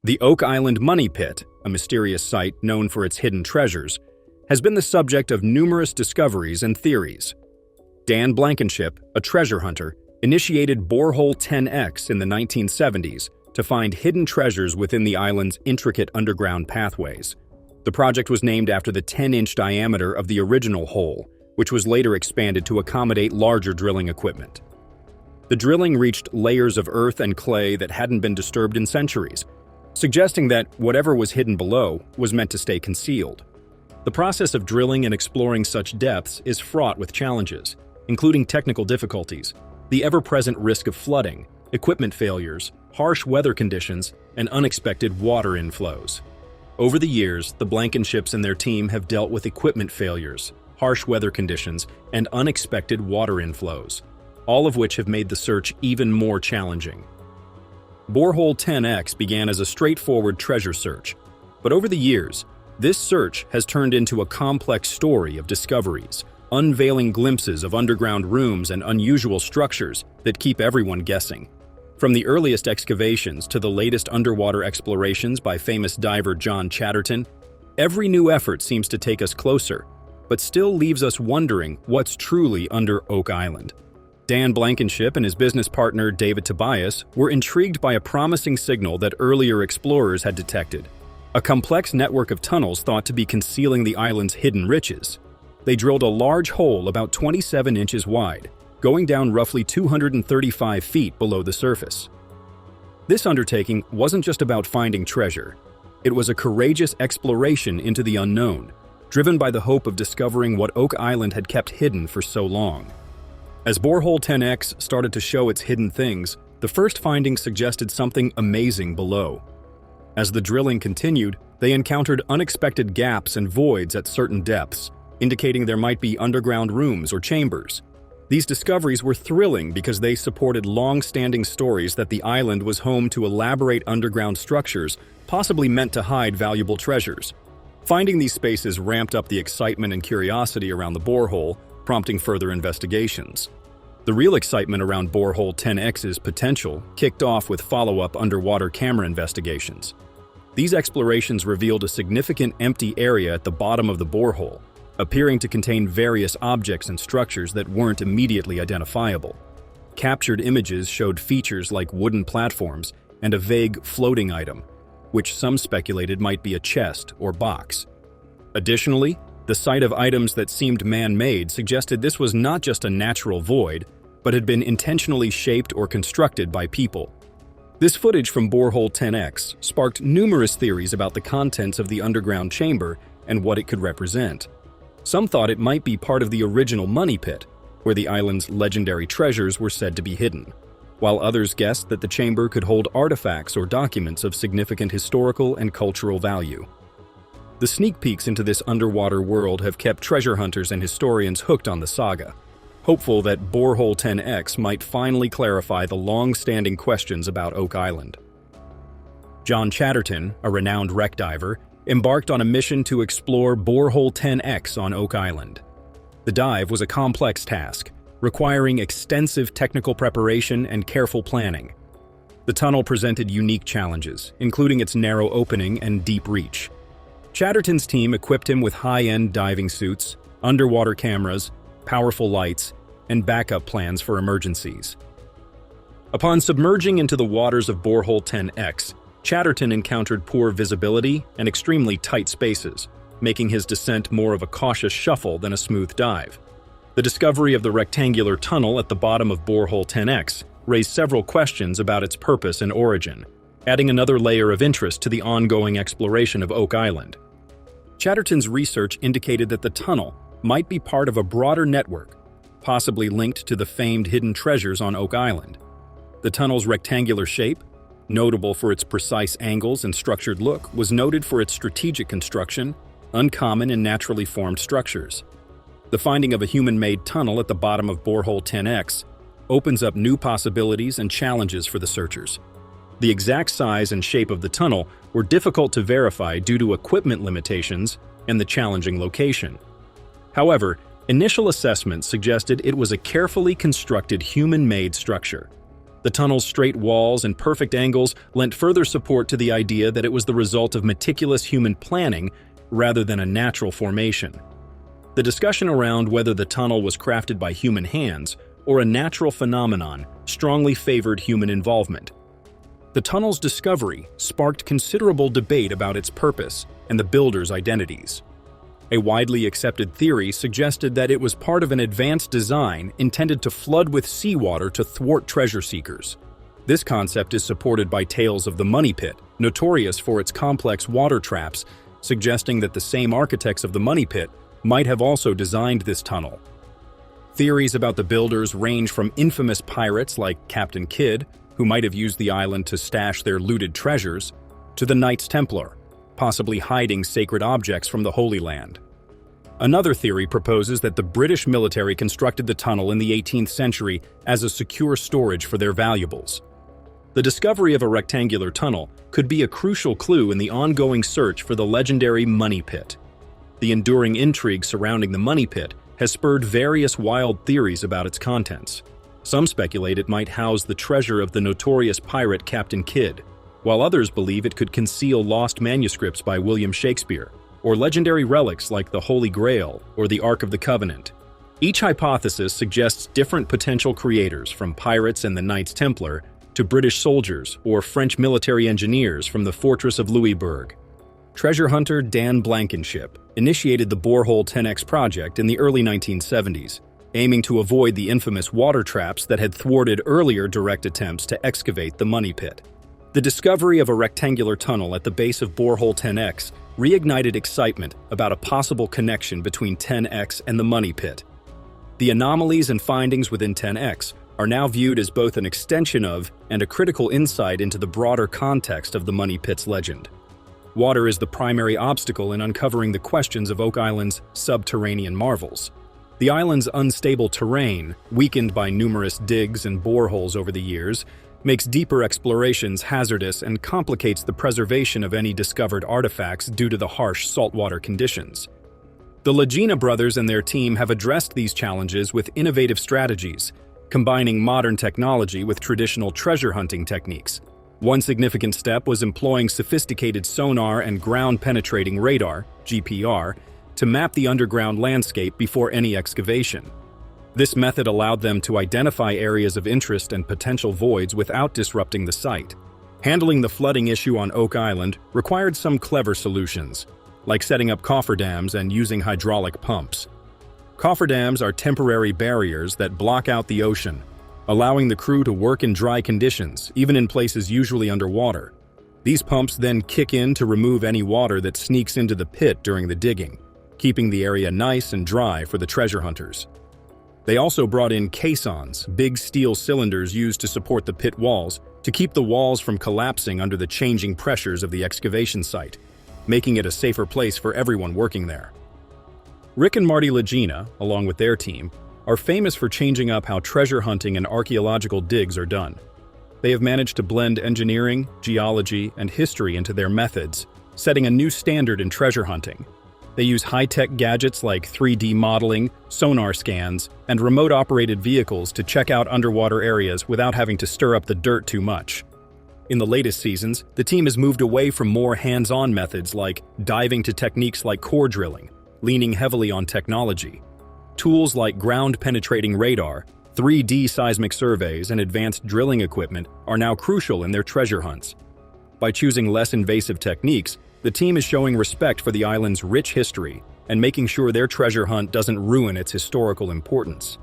The Oak Island Money Pit, a mysterious site known for its hidden treasures, has been the subject of numerous discoveries and theories. Dan Blankenship, a treasure hunter, initiated Borehole 10X in the 1970s to find hidden treasures within the island's intricate underground pathways. The project was named after the 10-inch diameter of the original hole, which was later expanded to accommodate larger drilling equipment. The drilling reached layers of earth and clay that hadn't been disturbed in centuries, suggesting that whatever was hidden below was meant to stay concealed. The process of drilling and exploring such depths is fraught with challenges, including technical difficulties, the ever-present risk of flooding, equipment failures, harsh weather conditions, and unexpected water inflows. Over the years, the Blankenships and their team have dealt with equipment failures, harsh weather conditions, and unexpected water inflows, all of which have made the search even more challenging. Borehole 10X began as a straightforward treasure search, but over the years, this search has turned into a complex story of discoveries, unveiling glimpses of underground rooms and unusual structures that keep everyone guessing. From the earliest excavations to the latest underwater explorations by famous diver John Chatterton, every new effort seems to take us closer, but still leaves us wondering what's truly under Oak Island. Dan Blankenship and his business partner David Tobias were intrigued by a promising signal that earlier explorers had detected, a complex network of tunnels thought to be concealing the island's hidden riches. They drilled a large hole about 27 inches wide, going down roughly 235 feet below the surface. This undertaking wasn't just about finding treasure. It was a courageous exploration into the unknown, driven by the hope of discovering what Oak Island had kept hidden for so long. As Borehole 10X started to show its hidden things, the first findings suggested something amazing below. As the drilling continued, they encountered unexpected gaps and voids at certain depths, indicating there might be underground rooms or chambers. These discoveries were thrilling because they supported long-standing stories that the island was home to elaborate underground structures, possibly meant to hide valuable treasures. Finding these spaces ramped up the excitement and curiosity around the borehole, prompting further investigations. The real excitement around Borehole 10X's potential kicked off with follow-up underwater camera investigations. These explorations revealed a significant empty area at the bottom of the borehole, appearing to contain various objects and structures that weren't immediately identifiable. Captured images showed features like wooden platforms and a vague floating item, which some speculated might be a chest or box. Additionally, the sight of items that seemed man-made suggested this was not just a natural void, but had been intentionally shaped or constructed by people. This footage from Borehole 10X sparked numerous theories about the contents of the underground chamber and what it could represent. Some thought it might be part of the original money pit, where the island's legendary treasures were said to be hidden, while others guessed that the chamber could hold artifacts or documents of significant historical and cultural value. The sneak peeks into this underwater world have kept treasure hunters and historians hooked on the saga, hopeful that Borehole 10X might finally clarify the long-standing questions about Oak Island. John Chatterton, a renowned wreck diver, embarked on a mission to explore Borehole 10X on Oak Island. The dive was a complex task, requiring extensive technical preparation and careful planning. The tunnel presented unique challenges, including its narrow opening and deep reach. Chatterton's team equipped him with high-end diving suits, underwater cameras, powerful lights, and backup plans for emergencies. Upon submerging into the waters of Borehole 10X, Chatterton encountered poor visibility and extremely tight spaces, making his descent more of a cautious shuffle than a smooth dive. The discovery of the rectangular tunnel at the bottom of Borehole 10X raised several questions about its purpose and origin, adding another layer of interest to the ongoing exploration of Oak Island. Chatterton's research indicated that the tunnel might be part of a broader network, possibly linked to the famed hidden treasures on Oak Island. The tunnel's rectangular shape, notable for its precise angles and structured look, was noted for its strategic construction, uncommon and naturally formed structures. The finding of a human-made tunnel at the bottom of Borehole 10X opens up new possibilities and challenges for the searchers. The exact size and shape of the tunnel were difficult to verify due to equipment limitations and the challenging location. However, initial assessments suggested it was a carefully constructed human-made structure. The tunnel's straight walls and perfect angles lent further support to the idea that it was the result of meticulous human planning rather than a natural formation. The discussion around whether the tunnel was crafted by human hands or a natural phenomenon strongly favored human involvement. The tunnel's discovery sparked considerable debate about its purpose and the builders' identities. A widely accepted theory suggested that it was part of an advanced design intended to flood with seawater to thwart treasure seekers. This concept is supported by tales of the Money Pit, notorious for its complex water traps, suggesting that the same architects of the Money Pit might have also designed this tunnel. Theories about the builders range from infamous pirates like Captain Kidd, who might have used the island to stash their looted treasures, to the Knights Templar, possibly hiding sacred objects from the Holy Land. Another theory proposes that the British military constructed the tunnel in the 18th century as a secure storage for their valuables. The discovery of a rectangular tunnel could be a crucial clue in the ongoing search for the legendary Money Pit. The enduring intrigue surrounding the Money Pit has spurred various wild theories about its contents. Some speculate it might house the treasure of the notorious pirate Captain Kidd, while others believe it could conceal lost manuscripts by William Shakespeare, or legendary relics like the Holy Grail or the Ark of the Covenant. Each hypothesis suggests different potential creators, from pirates and the Knights Templar to British soldiers or French military engineers from the Fortress of Louisbourg. Treasure hunter Dan Blankenship initiated the Borehole 10X project in the early 1970s, aiming to avoid the infamous water traps that had thwarted earlier direct attempts to excavate the Money Pit. The discovery of a rectangular tunnel at the base of Borehole 10X reignited excitement about a possible connection between 10X and the Money Pit. The anomalies and findings within 10X are now viewed as both an extension of and a critical insight into the broader context of the Money Pit's legend. Water is the primary obstacle in uncovering the questions of Oak Island's subterranean marvels. The island's unstable terrain, weakened by numerous digs and boreholes over the years, makes deeper explorations hazardous and complicates the preservation of any discovered artifacts due to the harsh saltwater conditions. The Lagena brothers and their team have addressed these challenges with innovative strategies, combining modern technology with traditional treasure hunting techniques. One significant step was employing sophisticated sonar and ground-penetrating radar, GPR, to map the underground landscape before any excavation. This method allowed them to identify areas of interest and potential voids without disrupting the site. Handling the flooding issue on Oak Island required some clever solutions, like setting up cofferdams and using hydraulic pumps. Cofferdams are temporary barriers that block out the ocean, allowing the crew to work in dry conditions, even in places usually underwater. These pumps then kick in to remove any water that sneaks into the pit during the digging, keeping the area nice and dry for the treasure hunters. They also brought in caissons, big steel cylinders used to support the pit walls, to keep the walls from collapsing under the changing pressures of the excavation site, making it a safer place for everyone working there. Rick and Marty Lagena, along with their team, are famous for changing up how treasure hunting and archaeological digs are done. They have managed to blend engineering, geology, and history into their methods, setting a new standard in treasure hunting. They use high-tech gadgets like 3D modeling, sonar scans, and remote-operated vehicles to check out underwater areas without having to stir up the dirt too much. In the latest seasons, the team has moved away from more hands-on methods like diving to techniques like core drilling, leaning heavily on technology. Tools like ground-penetrating radar, 3D seismic surveys, and advanced drilling equipment are now crucial in their treasure hunts. By choosing less invasive techniques, the team is showing respect for the island's rich history and making sure their treasure hunt doesn't ruin its historical importance.